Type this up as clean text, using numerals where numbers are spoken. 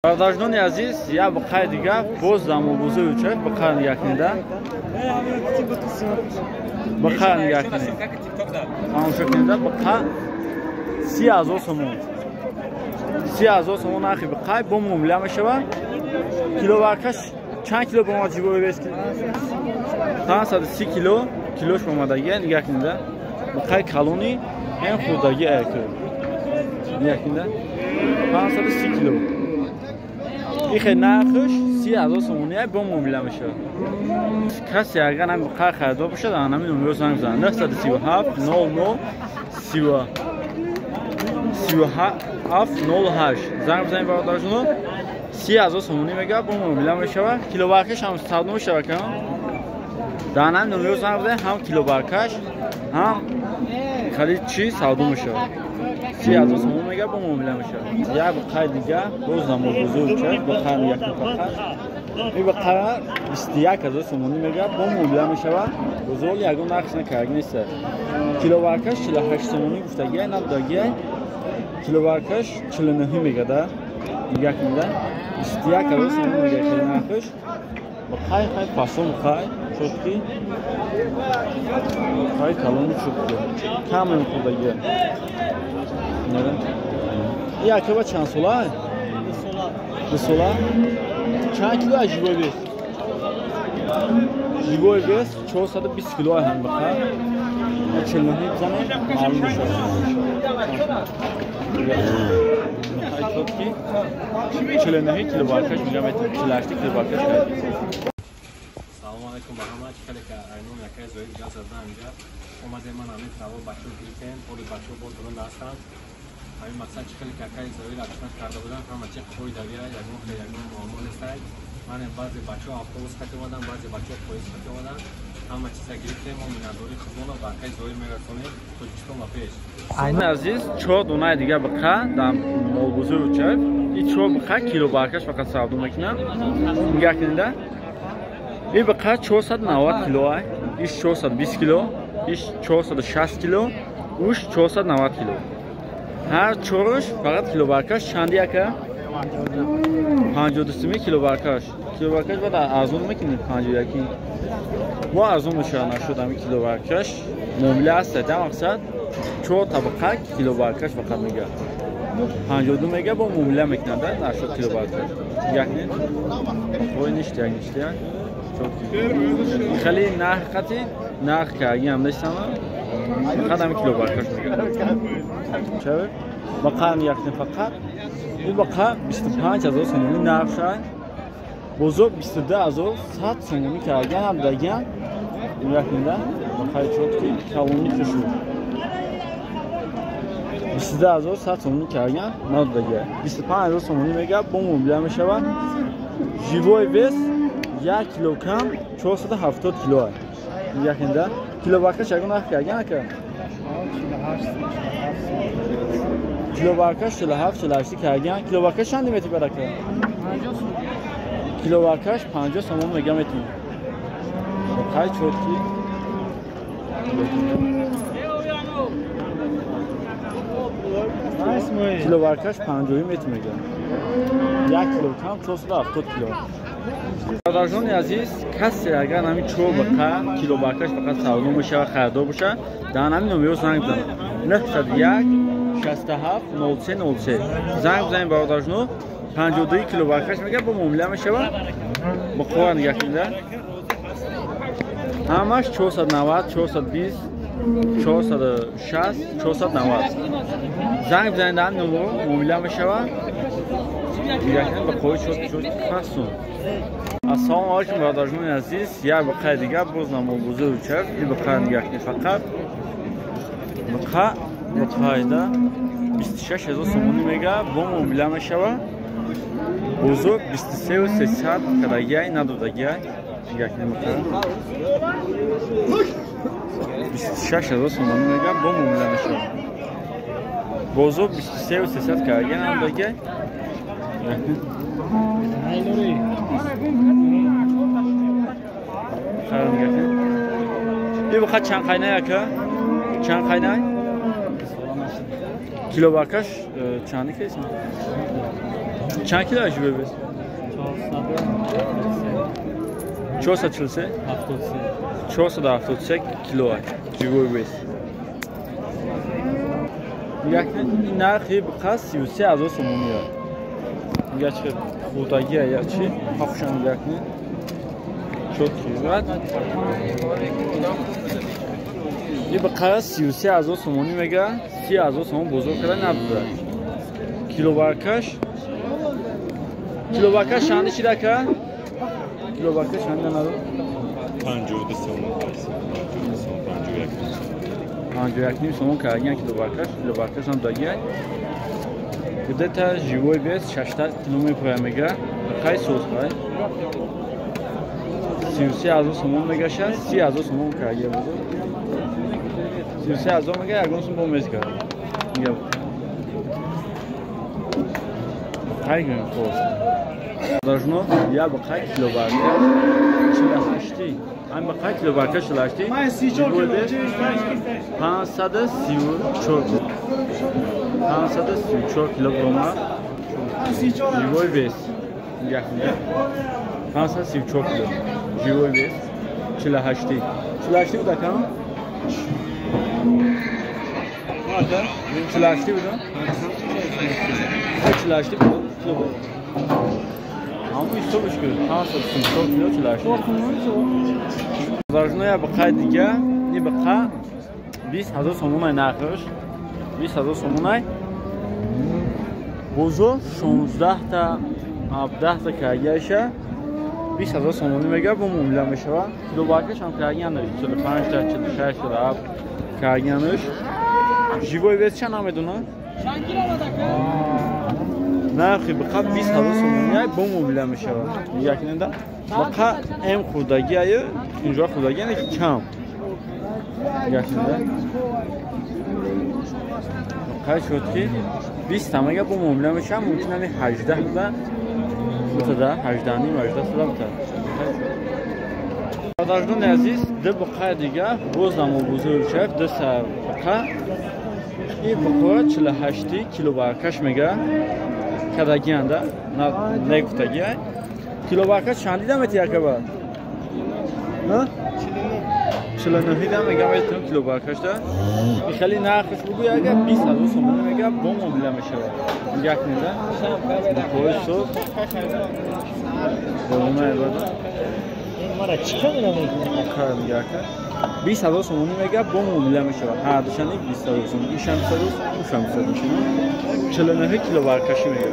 Бардажнони азиз, як бақай дигар боз замобузу учак бақай нигахнида. Бақай нигахнида. Амшакнида бақай 30,000 сомон. 30,000 сомон ахи бақай бо мумля мешава. Киловаркаш чанд кило бома ҷибои вески? 530 кило, килош бомадаги нигахнида. Бақай калони эн хурдаги айки. Нигахнида. 530 кило. این نرخش 30,000 سومونیه با معامله میشه. کسی اگر هم بخیر خریدار باشه در همین نمره زنگ بزنه 937 00 3708 زنگ بزنید برادرشون 30,000 سومونی میگه با معامله میشه. کیلو برکش هم صدام میشه که در همین نمره زنگ بزنید هم کیلو برکش هم خرید چی صدام میشه. 30,000 сомон мега бо муомила мешавад. Як бақай дига боз намо бузург чад бақай як фақат. Ин бақай 21,000 сомонӣ мега бо муомила мешавад. Бузург ягон нархш накард нест. Киловаркаш 48 сомонӣ гуфтагия набудагия. Киловаркаш 49 мегада. Як мега 21,000 сомон мега хел нархш. Бақай хай фасон хай чотки. Хай калони чотки. Камен худагия. این اکبر چند ساله هست؟ 2 ساله. چند کیلو از جیبای بیست؟ جیبای بیست 420 کیلو هم بخیر. 49 بزنه معلوم بشه. بخیر 49 کیلو برکش میگم 48 کیلو برکش کرد. سلام علیکم با همه چکلی که اینون یکی از زوید جان زدن اینجا اومده من همین تنوع بچه گیرتیم پولی بچه بود درون هستم همین مقصد چکلی که یکی از زوید اکشمت کرده بودن همه چه خوی دویه یکون معامل استاید من بعضی بچه اتوبوس کتی بودن بعضی بچه پلیس کتی بودن همه چیز گرفتیم و میندوری خودمون و یکی زوید میگرفتونیم تو چیکم و پیش این عزیز 4 دونه دیگه بخا در مالبوزه رو چرب این 4 بخا کیلو برکش فقط سعودو میکنم میگه کننده این بقیه 490 کیلو های ایش 420 کیلو ایش 460 کیلو اوش 490 کیلو هر چورش فقط کیلو برکش چندی که 52 کیلو برکش بعد ارزون میکنید 51 و ارزون میشه نشد همین کیلو برکش معامله است در مقصد 4 طبقه کیلو برکش فقط میگه 52 میگه با معامله میکنند نشد کیلو برکش یک نه خوی نیست یک خیلی نرخی نرخ کردی هم نیستم فقط همین کیلو برکش میگه چه بقیه یک فقط این بقیه 25,000 سومونی نرخ شد بزرگ 22,100 سومونی کردی هم دیگه این یک میده بقیه چود که کلونی کشید 22,100 سومونی کردی نه دیگه 25,000 سومونی میگه با معامله میشه جیبای وست 1 کیلو کم 470 کیلو هست یکینده کیلو برکش اگه نرخ کردن که کیلو برکش 47 48 کردن کیلو برکش چند میتی برکه 50 کیلو برکش 50 سومون میگم میتی خیلی چوتکی کیلو برکش 50 میتی میگم 1 کیلو کم 470 کیلو برادران عزیز کسی اگر همین چوب بقیه کیلو برکش فقط سعودو میشه و خریدار باشه در همین نمره زنگ بزنید 901 67 03 زنگ بزنید برادران 52 کیلو برکش میگه با معامله میشه و با خواه نگه کنده همش 490 420 460 490 زنگ بزنید در همین نمره معامله میشه و نگه کنید با خواه شد خستون السلام علیکم برادران عزیز یک بقیه دیگه باز نمالبوزه رو چرد این بقیه نگه کنید فقط بقیه ده 26,000 سومونی میگه با معامله میشه و بزرگ 23,300 کدگیه ندودگیه نگه کنید بقیه 26,000 سومونی میگه با معامله میشه بزرگ 23,300 کدگیه ندودگیه این بخواد چند خینه که چند خینه کیلو برکش چندی که اسم چند کیلو هشی ببیز؟ 443 473 کیلو جیگوی بیس این نرخی بقیه 33,000 سومون میاد میگه چه خودگیه یا چی؟ حقشان میگه کنید çok güzel. یه بقیه 33,000 سومونی میگه 30,000 سومون بزرگ کرده نبوده کیلو برکش شنده چی دکه؟ کیلو برکش شنده نداره؟ 52 سومون 51 سومون کرده کیلو برکش هم داگیه بوده تا جیوی بیست 60 کیلومتر پر میگه بقیه سوز خواهی 33,000 سومون میگه 30,000 سومون کرده بوده 33,000 میگه اگه اونسون بومیز کرده میگه هر گونه خوز داشنو یا بقیه کیلو برکش 48 این بقیه کیلو برکش 48 534 کیلوگرم جیوی بیست میگه 534 کیلو جیوی بیست 48 بوده کنم 48 بوده 48 بوده کیلو بود اما ایستا بشکر 534 کیلو 48 دارجنو یا بقیه دیگه این بقیه 20,000 سومون های نخش 20,000 سومون های بزرگ 16 تا 17 تا کرگیشه 20,000 سومونی میگه با معامله میشه کیلو برکش هم کرگیانش 45 تا 46 تا 7 کرگیانش جیوی بیست چند آمدونه؟ نه خیلی بخواه 20,000 سومونی های با معامله میشه میگه کننده بخواه ام خودگی های اینجا خودگی هنه که کم میگه کننده بخواه شد که 20 تا میگه با معامله میشه ممکن همین 18 بودن بوده 18 نیم 18 ساله بوده برادران عزیز ده بقیه دیگه بازم و بزرگ شد ده سر بقیه این بقیه 48 کیلو برکش میگه کدگی هنده نه کتگی های کیلو برکش چندی دمتی یکه باید 49 دم میگه باید کیلو برکش ده خیلی نرخش بگوی اگه 20,000 سومون میگه با معامله میشه میگه کنیده بقیه صبح بولونه ایواده مرا چیکار نمی‌کنی؟ کار میگه که 20,000 سومونی میگه با معامله میشه هر دوشن 20,000 سومون این شم 100 اون شم 100 میشه 49 کیلو برکشی میگه